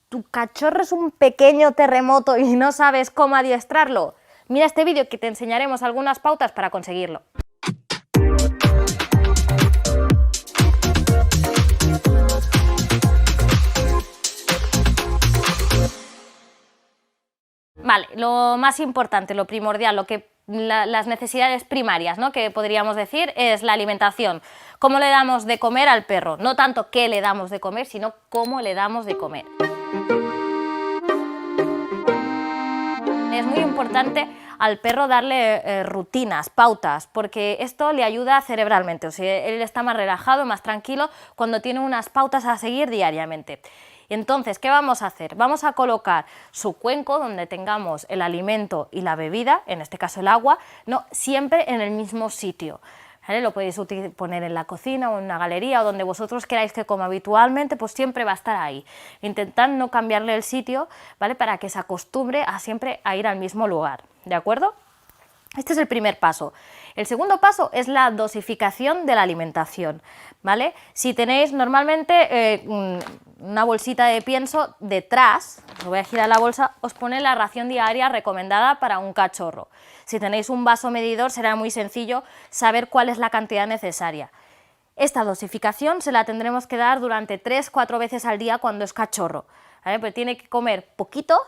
tu cachorro es un pequeño terremoto y no sabes cómo adiestrarlo, mira este vídeo que te enseñaremos algunas pautas para conseguirlo. Vale, lo más importante, lo primordial, las necesidades primarias, ¿no?, que podríamos decir, es la alimentación. ¿Cómo le damos de comer al perro? No tanto qué le damos de comer, sino cómo le damos de comer. Es muy importante al perro darle rutinas, pautas, porque esto le ayuda cerebralmente, o sea, él está más relajado, más tranquilo cuando tiene unas pautas a seguir diariamente. Entonces, ¿qué vamos a hacer? Vamos a colocar su cuenco donde tengamos el alimento y la bebida, en este caso el agua, no siempre en el mismo sitio. ¿Vale? Lo podéis poner en la cocina o en una galería o donde vosotros queráis que coma habitualmente, pues siempre va a estar ahí. Intentad no cambiarle el sitio, ¿vale?, para que se acostumbre a siempre a ir al mismo lugar, ¿de acuerdo? Este es el primer paso. El segundo paso es la dosificación de la alimentación, ¿vale? Si tenéis normalmente una bolsita de pienso detrás, os voy a girar la bolsa, os pone la ración diaria recomendada para un cachorro. Si tenéis un vaso medidor será muy sencillo saber cuál es la cantidad necesaria. Esta dosificación se la tendremos que dar durante 3-4 veces al día cuando es cachorro, ¿vale? Pues tiene que comer poquito,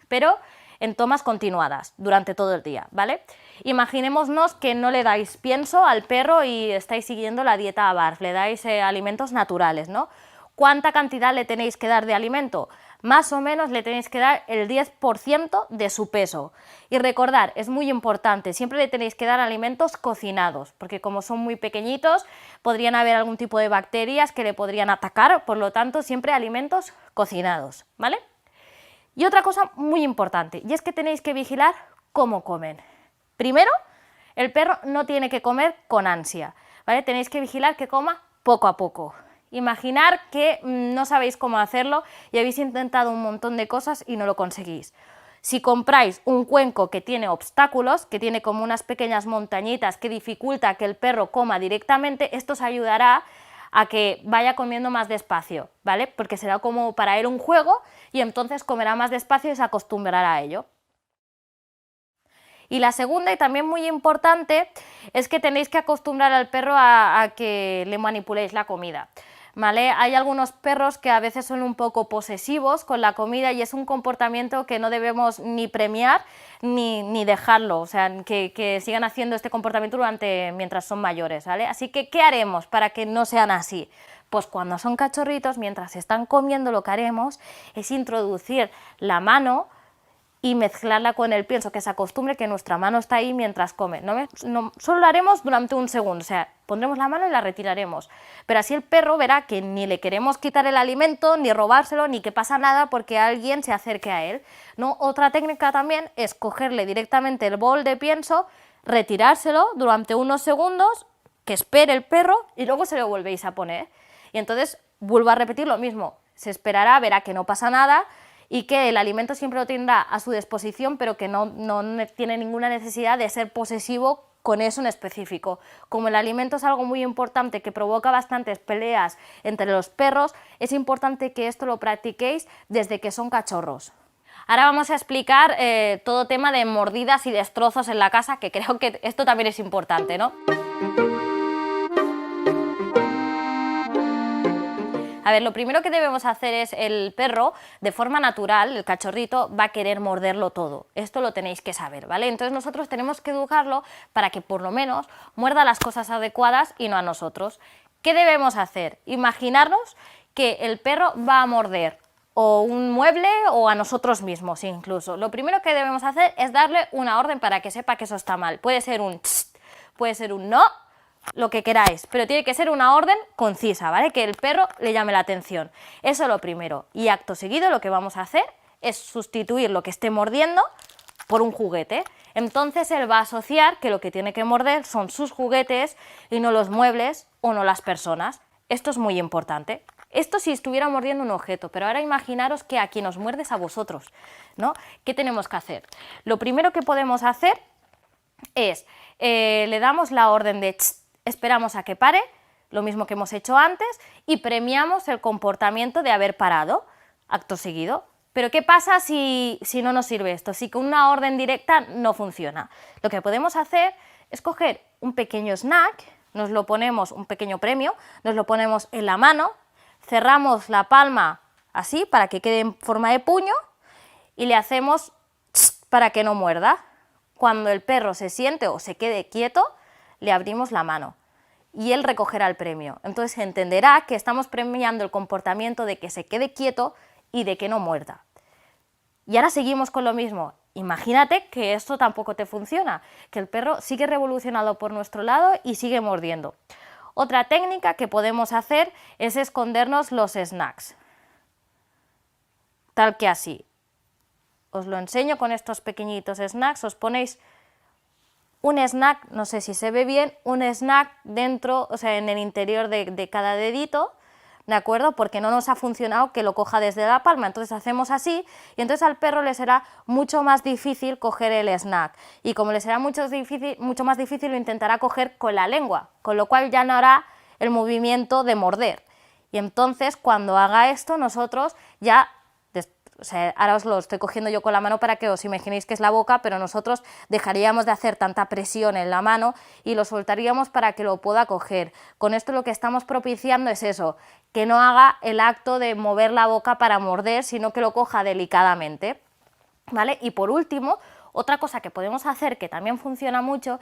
pero en tomas continuadas durante todo el día, ¿vale? Imaginémonos que no le dais pienso al perro y estáis siguiendo la dieta BARF, le dais alimentos naturales, ¿no? ¿Cuánta cantidad le tenéis que dar de alimento? Más o menos le tenéis que dar el 10% de su peso. Y recordar, es muy importante, siempre le tenéis que dar alimentos cocinados, porque como son muy pequeñitos, podrían haber algún tipo de bacterias que le podrían atacar, por lo tanto, siempre alimentos cocinados, ¿vale? Y otra cosa muy importante, y es que tenéis que vigilar cómo comen. Primero, el perro no tiene que comer con ansia, ¿vale? Tenéis que vigilar que coma poco a poco. Imaginar que no sabéis cómo hacerlo y habéis intentado un montón de cosas y no lo conseguís. Si compráis un cuenco que tiene obstáculos, que tiene como unas pequeñas montañitas que dificulta que el perro coma directamente, esto os ayudará a que vaya comiendo más despacio, ¿vale? Porque será como para él un juego y entonces comerá más despacio y se acostumbrará a ello. Y la segunda, y también muy importante, es que tenéis que acostumbrar al perro a que le manipuléis la comida, ¿vale? Hay algunos perros que a veces son un poco posesivos con la comida y es un comportamiento que no debemos ni premiar ni dejarlo, o sea, que sigan haciendo este comportamiento mientras son mayores, ¿vale? Así que, ¿qué haremos para que no sean así? Pues cuando son cachorritos, mientras están comiendo, lo que haremos es introducir la mano y mezclarla con el pienso, que se acostumbre que nuestra mano está ahí mientras come. Solo lo haremos durante un segundo, o sea, pondremos la mano y la retiraremos. Pero así el perro verá que ni le queremos quitar el alimento, ni robárselo, ni que pasa nada porque alguien se acerque a él, ¿no? Otra técnica también es cogerle directamente el bol de pienso, retirárselo durante unos segundos, que espere el perro y luego se lo volvéis a poner. Y entonces vuelvo a repetir lo mismo, se esperará, verá que no pasa nada, y que el alimento siempre lo tendrá a su disposición, pero que no tiene ninguna necesidad de ser posesivo con eso en específico. Como el alimento es algo muy importante que provoca bastantes peleas entre los perros, es importante que esto lo practiquéis desde que son cachorros. Ahora vamos a explicar todo tema de mordidas y destrozos en la casa, que creo que esto también es importante, ¿no? A ver, lo primero que debemos hacer es el perro, de forma natural, el cachorrito, va a querer morderlo todo. Esto lo tenéis que saber, ¿vale? Entonces nosotros tenemos que educarlo para que por lo menos muerda las cosas adecuadas y no a nosotros. ¿Qué debemos hacer? Imaginarnos que el perro va a morder o un mueble o a nosotros mismos incluso. Lo primero que debemos hacer es darle una orden para que sepa que eso está mal. Puede ser un tst, puede ser un no, lo que queráis, pero tiene que ser una orden concisa, ¿vale? Que el perro le llame la atención. Eso es lo primero. Y acto seguido lo que vamos a hacer es sustituir lo que esté mordiendo por un juguete. Entonces él va a asociar que lo que tiene que morder son sus juguetes y no los muebles o no las personas. Esto es muy importante. Esto si estuviera mordiendo un objeto, pero ahora imaginaros que a quien os muerde es a vosotros, ¿no? ¿Qué tenemos que hacer? Lo primero que podemos hacer es, le damos la orden de esperamos a que pare, lo mismo que hemos hecho antes, y premiamos el comportamiento de haber parado. acto seguido. Pero ¿qué pasa si no nos sirve esto? Si con una orden directa no funciona. Lo que podemos hacer es coger un pequeño snack, nos lo ponemos, un pequeño premio, nos lo ponemos en la mano, cerramos la palma así para que quede en forma de puño y le hacemos para que no muerda. Cuando el perro se siente o se quede quieto, le abrimos la mano y él recogerá el premio. Entonces entenderá que estamos premiando el comportamiento de que se quede quieto y de que no muerda. Y ahora seguimos con lo mismo. Imagínate que esto tampoco te funciona, que el perro sigue revolucionado por nuestro lado y sigue mordiendo. Otra técnica que podemos hacer es escondernos los snacks. Tal que así. Os lo enseño con estos pequeñitos snacks, os ponéis un snack, no sé si se ve bien, un snack dentro, o sea, en el interior de cada dedito, ¿de acuerdo? Porque no nos ha funcionado que lo coja desde la palma, entonces hacemos así y entonces al perro le será mucho más difícil coger el snack y como le será mucho más difícil lo intentará coger con la lengua, con lo cual ya no hará el movimiento de morder y entonces cuando haga esto nosotros ya... O sea, ahora os lo estoy cogiendo yo con la mano para que os imaginéis que es la boca, pero nosotros dejaríamos de hacer tanta presión en la mano y lo soltaríamos para que lo pueda coger. Con esto lo que estamos propiciando es eso, que no haga el acto de mover la boca para morder, sino que lo coja delicadamente, ¿vale? Y por último, otra cosa que podemos hacer que también funciona mucho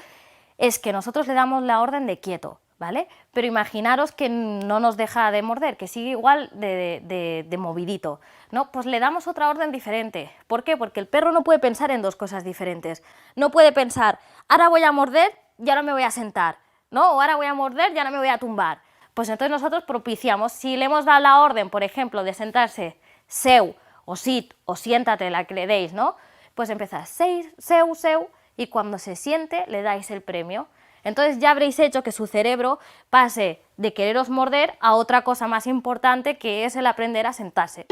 es que nosotros le damos la orden de quieto, ¿vale? Pero imaginaros que no nos deja de morder, que sigue igual de movidito, ¿no? Pues le damos otra orden diferente. ¿Por qué? Porque el perro no puede pensar en dos cosas diferentes. No puede pensar, ahora voy a morder y ahora me voy a sentar, ¿no? O ahora voy a morder y ahora me voy a tumbar. Pues entonces nosotros propiciamos, si le hemos dado la orden, por ejemplo, de sentarse, seu, o sit, o siéntate, la que le deis, ¿no? Pues empezar, seu, seu, y cuando se siente le dais el premio. Entonces ya habréis hecho que su cerebro pase de quereros morder a otra cosa más importante que es el aprender a sentarse.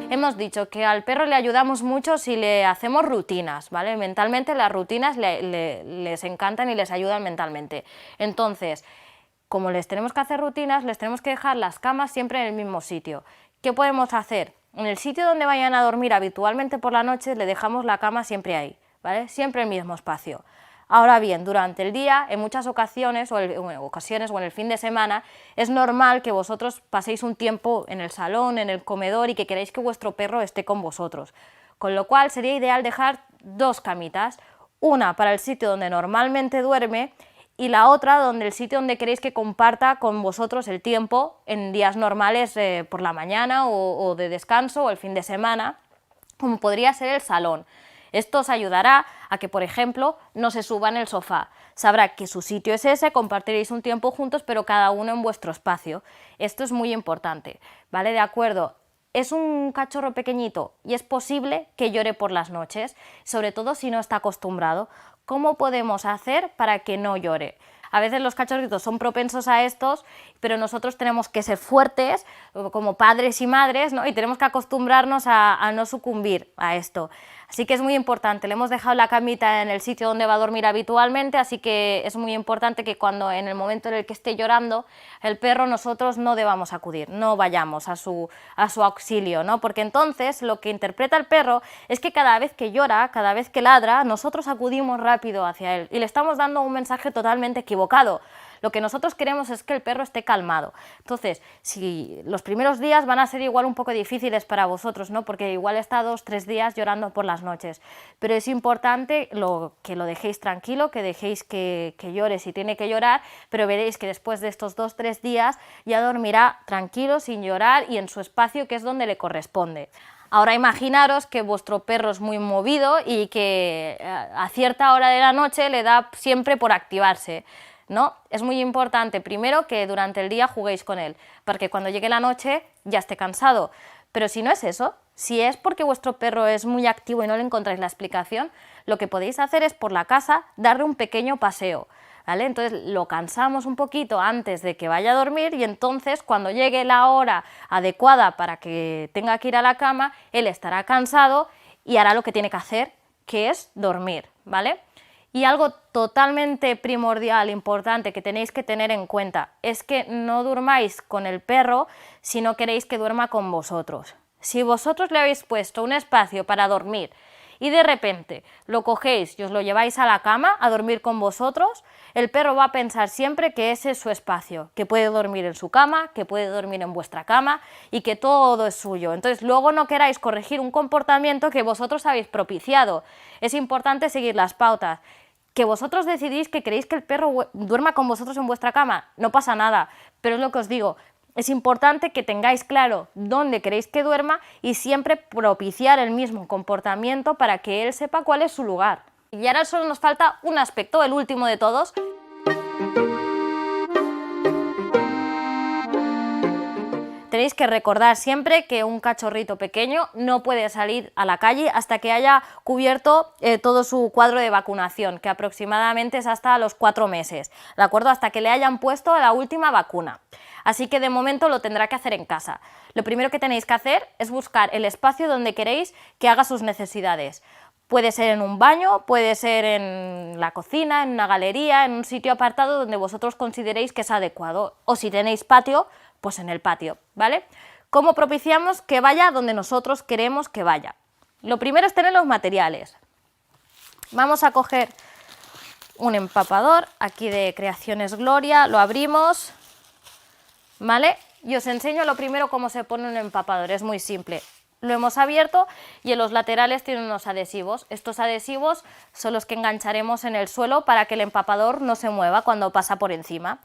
Hemos dicho que al perro le ayudamos mucho si le hacemos rutinas, ¿vale? Mentalmente las rutinas les encantan y les ayudan mentalmente. Entonces, como les tenemos que hacer rutinas, les tenemos que dejar las camas siempre en el mismo sitio. ¿Qué podemos hacer? En el sitio donde vayan a dormir habitualmente por la noche le dejamos la cama siempre ahí, ¿vale? Siempre el mismo espacio. Ahora bien, durante el día, en muchas ocasiones o en el fin de semana, es normal que vosotros paséis un tiempo en el salón, en el comedor y que queráis que vuestro perro esté con vosotros. Con lo cual sería ideal dejar dos camitas, una para el sitio donde normalmente duerme y la otra donde el sitio donde queréis que comparta con vosotros el tiempo en días normales por la mañana o de descanso o el fin de semana, como podría ser el salón. Esto os ayudará a que, por ejemplo, no se suba en el sofá. Sabrá que su sitio es ese, compartiréis un tiempo juntos, pero cada uno en vuestro espacio. Esto es muy importante, ¿vale? De acuerdo. Es un cachorro pequeñito y es posible que llore por las noches, sobre todo si no está acostumbrado. ¿Cómo podemos hacer para que no llore? A veces los cachorritos son propensos a estos, pero nosotros tenemos que ser fuertes como padres y madres, ¿no? Y tenemos que acostumbrarnos a no sucumbir a esto. Así que es muy importante, le hemos dejado la camita en el sitio donde va a dormir habitualmente, así que es muy importante que cuando en el momento en el que esté llorando el perro nosotros no debamos acudir, no vayamos a su auxilio, ¿no? Porque entonces lo que interpreta el perro es que cada vez que llora, cada vez que ladra, nosotros acudimos rápido hacia él y le estamos dando un mensaje totalmente equivocado. Lo que nosotros queremos es que el perro esté calmado. Entonces, si los primeros días van a ser igual un poco difíciles para vosotros, ¿no? Porque igual está 2 o 3 días llorando por las noches, pero es importante que lo dejéis tranquilo, que dejéis que llore si tiene que llorar, pero veréis que después de estos 2 o 3 días ya dormirá tranquilo, sin llorar y en su espacio, que es donde le corresponde. Ahora imaginaros que vuestro perro es muy movido y que a cierta hora de la noche le da siempre por activarse, ¿no? Es muy importante, primero, que durante el día juguéis con él, porque cuando llegue la noche ya esté cansado. Pero si no es eso, si es porque vuestro perro es muy activo y no le encontráis la explicación, lo que podéis hacer es por la casa darle un pequeño paseo, ¿vale? Entonces lo cansamos un poquito antes de que vaya a dormir y entonces cuando llegue la hora adecuada para que tenga que ir a la cama, él estará cansado y hará lo que tiene que hacer, que es dormir, ¿vale? Y algo totalmente primordial, importante, que tenéis que tener en cuenta, es que no durmáis con el perro si no queréis que duerma con vosotros. Si vosotros le habéis puesto un espacio para dormir y de repente lo cogéis y os lo lleváis a la cama a dormir con vosotros, el perro va a pensar siempre que ese es su espacio, que puede dormir en su cama, que puede dormir en vuestra cama y que todo es suyo. Entonces luego no queráis corregir un comportamiento que vosotros habéis propiciado. Es importante seguir las pautas. Que vosotros decidís que queréis que el perro duerma con vosotros en vuestra cama, no pasa nada, pero es lo que os digo, es importante que tengáis claro dónde queréis que duerma y siempre propiciar el mismo comportamiento para que él sepa cuál es su lugar. Y ahora solo nos falta un aspecto, el último de todos. Tenéis que recordar siempre que un cachorrito pequeño no puede salir a la calle hasta que haya cubierto todo su cuadro de vacunación, que aproximadamente es hasta los 4 meses, ¿de acuerdo? Hasta que le hayan puesto la última vacuna. Así que de momento lo tendrá que hacer en casa. Lo primero que tenéis que hacer es buscar el espacio donde queréis que haga sus necesidades. Puede ser en un baño, puede ser en la cocina, en una galería, en un sitio apartado donde vosotros consideréis que es adecuado. O si tenéis patio, pues en el patio, ¿vale? ¿Cómo propiciamos que vaya donde nosotros queremos que vaya? Lo primero es tener los materiales. Vamos a coger un empapador, aquí de Creaciones Gloria, lo abrimos, ¿vale? Y os enseño lo primero cómo se pone un empapador, es muy simple. Lo hemos abierto y en los laterales tiene unos adhesivos. Estos adhesivos son los que engancharemos en el suelo para que el empapador no se mueva cuando pasa por encima,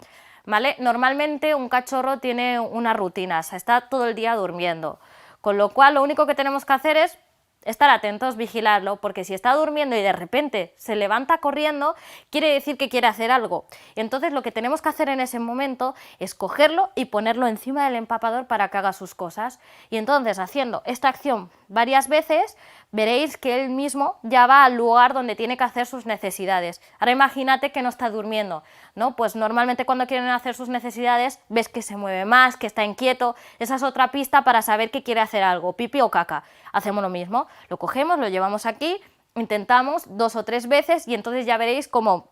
¿vale? Normalmente un cachorro tiene una rutina, o sea, está todo el día durmiendo, con lo cual lo único que tenemos que hacer es estar atentos, vigilarlo, porque si está durmiendo y de repente se levanta corriendo, quiere decir que quiere hacer algo. Y entonces lo que tenemos que hacer en ese momento es cogerlo y ponerlo encima del empapador para que haga sus cosas. Y entonces, haciendo esta acción varias veces, veréis que él mismo ya va al lugar donde tiene que hacer sus necesidades. Ahora imagínate que no está durmiendo, ¿no? Pues normalmente cuando quieren hacer sus necesidades ves que se mueve más, que está inquieto. Esa es otra pista para saber que quiere hacer algo, pipí o caca. Hacemos lo mismo, lo cogemos, lo llevamos aquí, intentamos 2 o 3 veces y entonces ya veréis cómo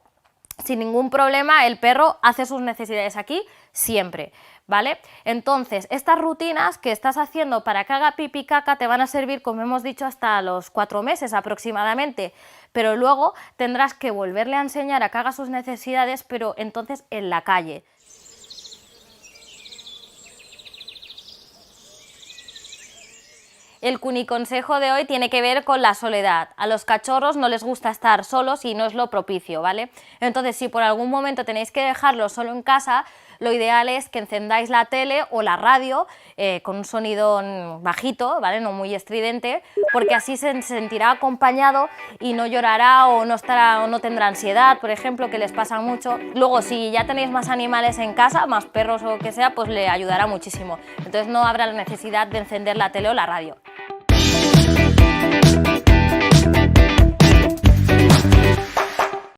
sin ningún problema el perro hace sus necesidades aquí siempre, ¿vale? Entonces, estas rutinas que estás haciendo para que haga pipí caca te van a servir, como hemos dicho, hasta los 4 meses aproximadamente, pero luego tendrás que volverle a enseñar a que haga sus necesidades, pero entonces en la calle. El cuniconsejo de hoy tiene que ver con la soledad. A los cachorros no les gusta estar solos y no es lo propicio, ¿vale? Entonces, si por algún momento tenéis que dejarlo solo en casa, lo ideal es que encendáis la tele o la radio con un sonido bajito, ¿vale? No muy estridente, porque así se sentirá acompañado y no llorará o no estará o no tendrá ansiedad, por ejemplo, que les pasa mucho. Luego, si ya tenéis más animales en casa, más perros o lo que sea, pues le ayudará muchísimo. Entonces no habrá la necesidad de encender la tele o la radio.